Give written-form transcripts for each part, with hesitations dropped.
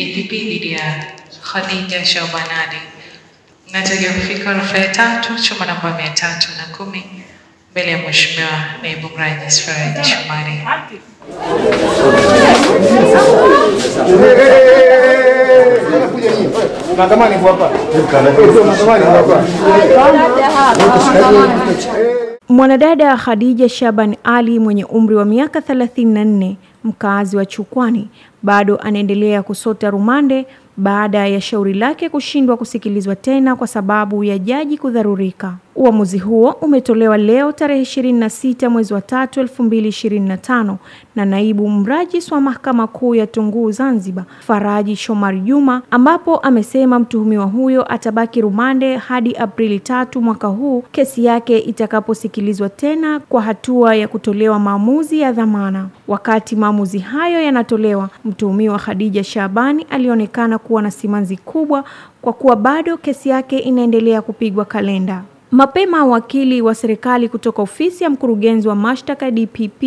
DPP dhidi ya Khadija Shaban Ali. Nataka kufika rufaa ya 3 chuma namba 310 mbele ya Mheshimiwa Naibu Rais Faraji Shumari. Mwanadada Khadija Shaban Ali mwenye umri wa miaka 34, mkazi wa Chukwani, bado anaendelea kusota rumande baada ya shauri lake kushindwa kusikilizwa tena kwa sababu ya jaji kudharurika. Uamuzi huo umetolewa leo tarehe 26 mwezi wa 3 2025 na naibu mrajis wa Mahakama Kuu ya Tunguu Zanzibar, Faraji Shomari Juma, ambapo amesema mtuhumiwa huyo atabaki rumande hadi Aprili 3 mwaka huu kesi yake itakaposikilizwa tena kwa hatua ya kutolewa maamuzi ya dhamana. Wakati maamuzi hayo yanatolewa, mtuhumiwa Khadija Shabani alionekana kuwa na simanzi kubwa kwa kuwa bado kesi yake inaendelea kupigwa kalenda. Mapema wakili wa serikali kutoka ofisi ya mkurugenzi wa mashtaka DPP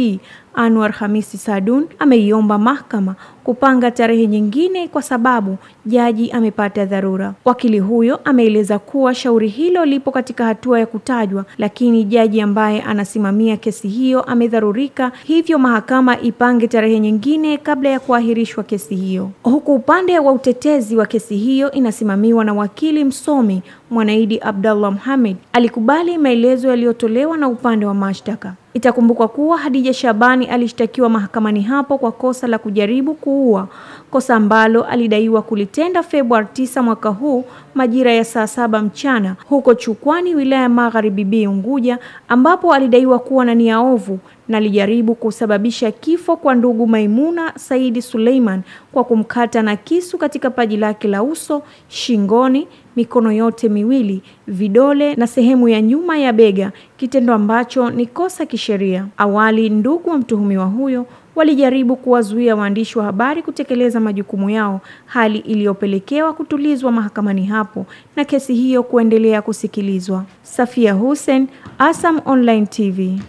Anwar Hamisi Sadun ameiomba mahakama kupanga tarehe nyingine kwa sababu jaji amepata dharura. Wakili huyo ameeleza kuwa shauri hilo lipo katika hatua ya kutajwa, lakini jaji ambaye anasimamia kesi hiyo amedharurika, hivyo mahakama ipange tarehe nyingine kabla ya kuahirishwa kesi hiyo. Huku upande wa utetezi wa kesi hiyo inasimamiwa na wakili msomi Mwanaidi Abdallah Mohamed alikubali maelezo yaliyotolewa na upande wa mashtaka. Itakumbukwa kuwa Khadija Shabani alishtakiwa mahakamani hapo kwa kosa la kujaribu kuua, kosa ambalo alidaiwa kulitenda Februari 9 mwaka huu majira ya saa 7 mchana huko Chukwani, wilaya Magharibi Unguja, ambapo alidaiwa kuwa na nia ovu na alijaribu kusababisha kifo kwa ndugu Maimuna Saidi Suleiman kwa kumkata na kisu katika paji lake la uso, shingoni, mikono yote miwili, vidole na sehemu ya nyuma ya bega, kitendo ambacho ni kosa kisheria. Awali ndugu wa mtuhumiwa huyo walijaribu kuwazuia waandishi wa habari kutekeleza majukumu yao, hali iliyopelekewa kutulizwa mahakamani hapo na kesi hiyo kuendelea kusikilizwa. Safia Hussein, ASAM Online TV.